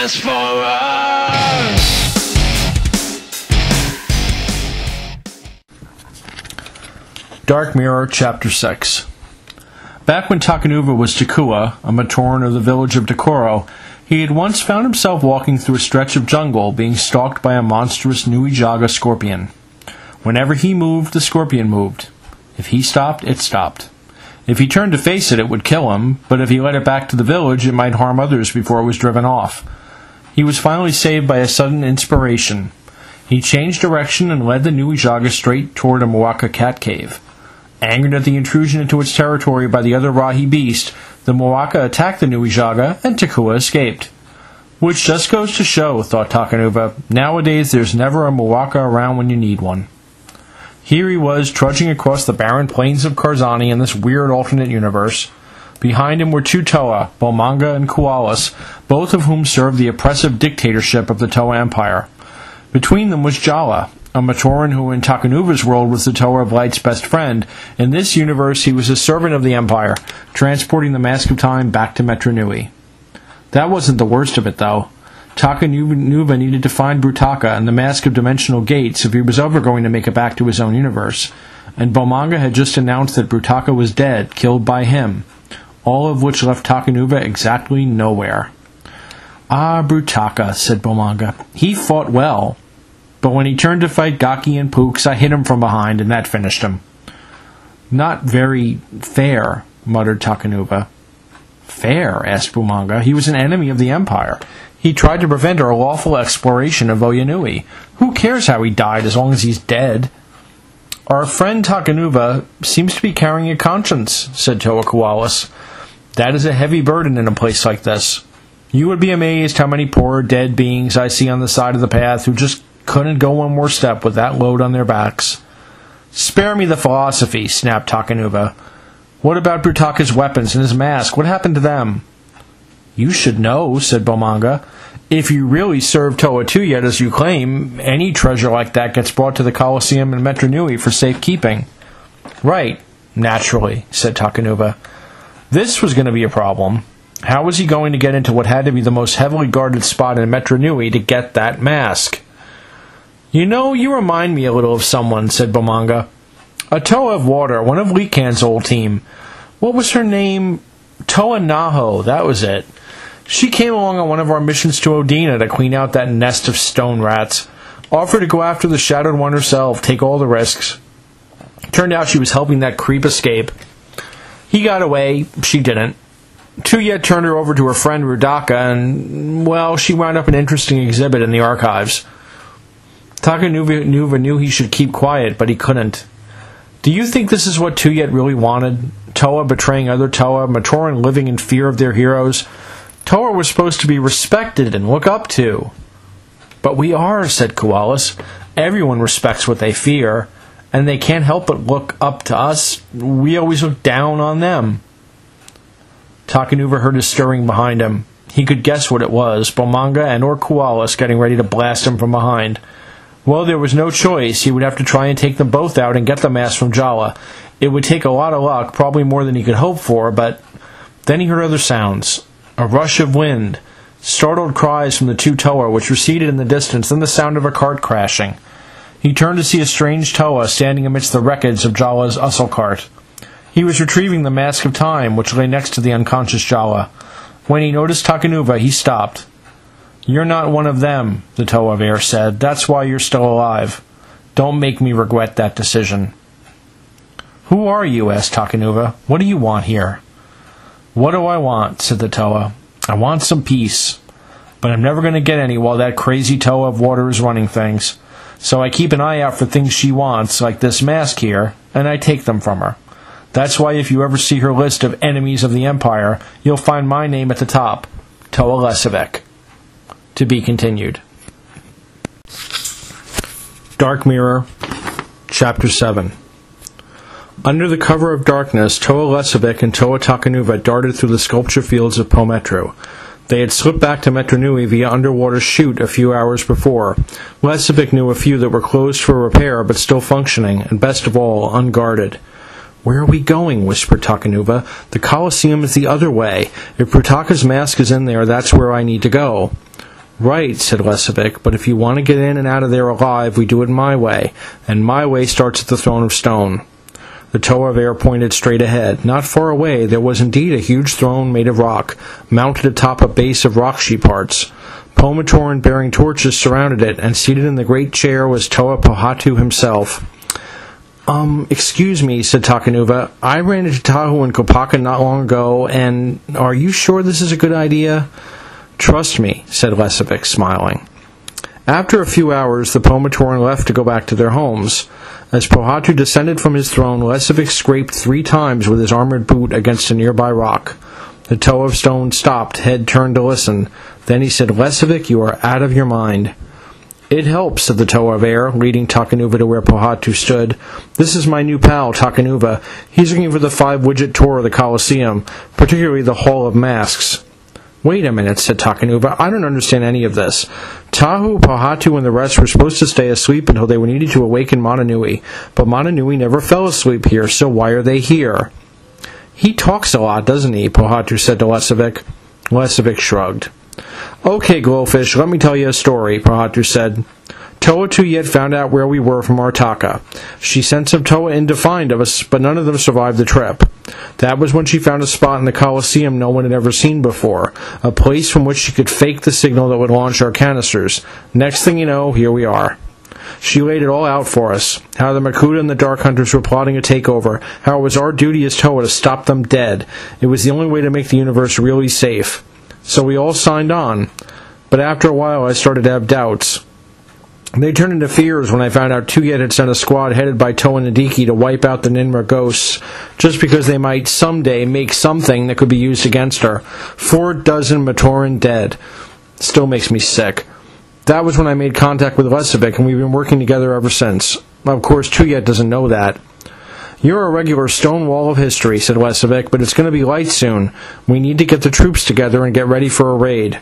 Transformers! Dark Mirror, Chapter 6. Back when Takanuva was Takua, a Matoran of the village of Dokoro, he had once found himself walking through a stretch of jungle, being stalked by a monstrous Nui-Jaga scorpion. Whenever he moved, the scorpion moved. If he stopped, it stopped. If he turned to face it, it would kill him, but if he led it back to the village, it might harm others before it was driven off. He was finally saved by a sudden inspiration. He changed direction and led the Nui-Jaga straight toward a Moaka cat cave. Angered at the intrusion into its territory by the other Rahi beast, the Moaka attacked the Nui-Jaga, and Takua escaped. Which just goes to show, thought Takanuva, nowadays there's never a Moaka around when you need one. Here he was, trudging across the barren plains of Karzani in this weird alternate universe. Behind him were two Toa, Bomanga and Koalas, both of whom served the oppressive dictatorship of the Toa Empire. Between them was Jala, a Matoran who in Takanuva's world was the Toa of Light's best friend. In this universe he was a servant of the Empire, transporting the Mask of Time back to metru-nui. That wasn't the worst of it, though. Takanuva needed to find Brutaka and the Mask of Dimensional Gates if he was ever going to make it back to his own universe. And Bomanga had just announced that Brutaka was dead, killed by him, all of which left Takanuva exactly nowhere. "Ah, Brutaka," said Bomanga. "He fought well. But when he turned to fight Gaki and Pooks, I hit him from behind, and that finished him." "Not very fair," muttered Takanuva. "Fair?" asked Bomanga. "He was an enemy of the Empire. He tried to prevent our lawful exploration of Oyanui. Who cares how he died as long as he's dead?" "Our friend Takanuva seems to be carrying a conscience," said Toa Koalas. "That is a heavy burden in a place like this. You would be amazed how many poor dead beings I see on the side of the path who just couldn't go one more step with that load on their backs." "Spare me the philosophy," snapped Takanuva. "What about Brutaka's weapons and his mask? What happened to them?" "You should know," said Bomanga. "If you really serve Toa Tuyet as you claim, any treasure like that gets brought to the Colosseum in metru-nui for safekeeping." "Right, naturally," said Takanuva. This was going to be a problem. How was he going to get into what had to be the most heavily guarded spot in metru-nui to get that mask? "You know, you remind me a little of someone," said Bomanga. "A Toa of Water, one of Likan's old team. What was her name? Toa Naho, that was it. She came along on one of our missions to Odina to clean out that nest of stone rats. Offered to go after the Shadowed One herself, take all the risks. Turned out she was helping that creep escape. He got away, she didn't. Tuyet turned her over to her friend Rudaka, and, well, she wound up an interesting exhibit in the archives." Takanuva knew he should keep quiet, but he couldn't. "Do you think this is what Tuyet really wanted? Toa betraying other Toa, Matoran living in fear of their heroes? Toa was supposed to be respected and look up to." "But we are," said Koalas. "Everyone respects what they fear, and they can't help but look up to us. We always look down on them." Takanuva heard a stirring behind him. He could guess what it was, Bomanga and or Koalas getting ready to blast him from behind. Well, there was no choice. He would have to try and take them both out and get the mask from Jala. It would take a lot of luck, probably more than he could hope for, but then he heard other sounds. A rush of wind, startled cries from the two Toa, which receded in the distance, then the sound of a cart crashing. He turned to see a strange Toa standing amidst the wreckage of Jala's Ussel cart. He was retrieving the Mask of Time, which lay next to the unconscious Jala. When he noticed Takanuva, he stopped. "You're not one of them," the Toa of Air said. "That's why you're still alive. Don't make me regret that decision." "Who are you?" asked Takanuva. "What do you want here?" "What do I want?" said the Toa. "I want some peace. But I'm never going to get any while that crazy Toa of Water is running things. So I keep an eye out for things she wants, like this mask here, and I take them from her. That's why if you ever see her list of enemies of the Empire, you'll find my name at the top, Toa Lesevek." To be continued. Dark Mirror, Chapter 7. Under the cover of darkness, Toa Lesevek and Toa Takanuva darted through the sculpture fields of Pometru. They had slipped back to metru-nui via underwater chute a few hours before. Lesevek knew a few that were closed for repair but still functioning, and best of all, unguarded. "Where are we going?" whispered Takanuva. "The Colosseum is the other way. If Brutaka's mask is in there, that's where I need to go." Right, said Lesevik, but if you want to get in and out of there alive, we do it my way, and my way starts at the Throne of Stone. The Toa of Air pointed straight ahead. Not far away, there was indeed a huge throne made of rock, mounted atop a base of rock-she parts. Pomatoran bearing torches surrounded it, and seated in the great chair was Toa Pohatu himself. Excuse me, said Takanuva. I ran into Tahu and Kopaka not long ago, and are you sure this is a good idea? Trust me, said Lesevik, smiling. After a few hours, the Pomatoran left to go back to their homes. As Pohatu descended from his throne, Lesevik scraped 3 times with his armored boot against a nearby rock. The Toa of Stone stopped, head turned to listen. Then he said, Lesevik, you are out of your mind. It helps, said the Toa of Air, leading Takanuva to where Pohatu stood. This is my new pal, Takanuva. He's looking for the 5-widget tour of the Colosseum, particularly the Hall of Masks. Wait a minute, said Takanuva. I don't understand any of this. Tahu, Pohatu, and the rest were supposed to stay asleep until they were needed to awaken metru-nui, but metru-nui never fell asleep here, so why are they here? He talks a lot, doesn't he? Pohatu said to Lesevik. Lesevik shrugged. Okay, Glowfish, let me tell you a story, Pohatu said. Toa Tuyet found out where we were from Artaka. She sent some Toa in to find us, but none of them survived the trip. That was when she found a spot in the Colosseum no one had ever seen before, a place from which she could fake the signal that would launch our canisters. Next thing you know, here we are. She laid it all out for us, how the Makuta and the Dark Hunters were plotting a takeover, how it was our duty as Toa to stop them dead. It was the only way to make the universe really safe. So we all signed on, but after a while I started to have doubts. They turned into fears when I found out Tuyet had sent a squad headed by Toa Nadiki to wipe out the Ninra ghosts, just because they might someday make something that could be used against her. 4 dozen Matoran dead. Still makes me sick. That was when I made contact with Lesevik, and we've been working together ever since. Of course, Tuyet doesn't know that. You're a regular stone wall of history, said Lesevik, but it's going to be light soon. We need to get the troops together and get ready for a raid.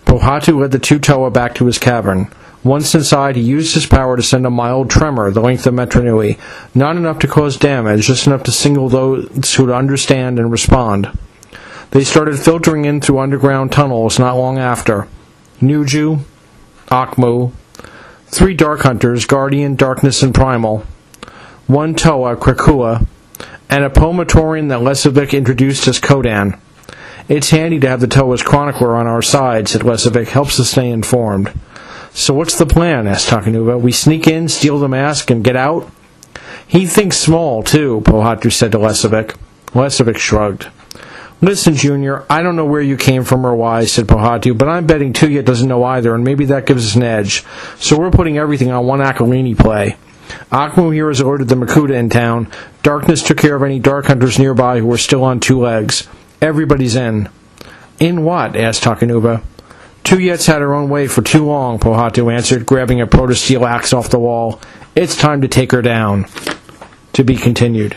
Pohatu led the 2 Toa back to his cavern. Once inside, he used his power to send a mild tremor the length of metru-nui, not enough to cause damage, just enough to signal those who would understand and respond. They started filtering in through underground tunnels not long after. Nuju, Akmu, 3 Dark Hunters, Guardian, Darkness, and Primal, 1 Toa, Krakua, and a Pomatoran that Lesevik introduced as Kodan. It's handy to have the Toa's chronicler on our side, said Lesevik. Helps us stay informed. So what's the plan? Asked Takanuva. We sneak in, steal the mask, and get out? He thinks small, too, Pohatu said to Lesevik. Lesevik shrugged. Listen, Junior, I don't know where you came from or why, said Pohatu, but I'm betting Tuyet doesn't know either, and maybe that gives us an edge. So we're putting everything on one Akalini play. Akmu here has alerted the Makuta in town. Darkness took care of any Dark Hunters nearby who were still on 2 legs. Everybody's in. In what? Asked Takanuva. Tuyet's had her own way for too long, Pohatu answered, grabbing a protosteel axe off the wall. It's time to take her down. To be continued.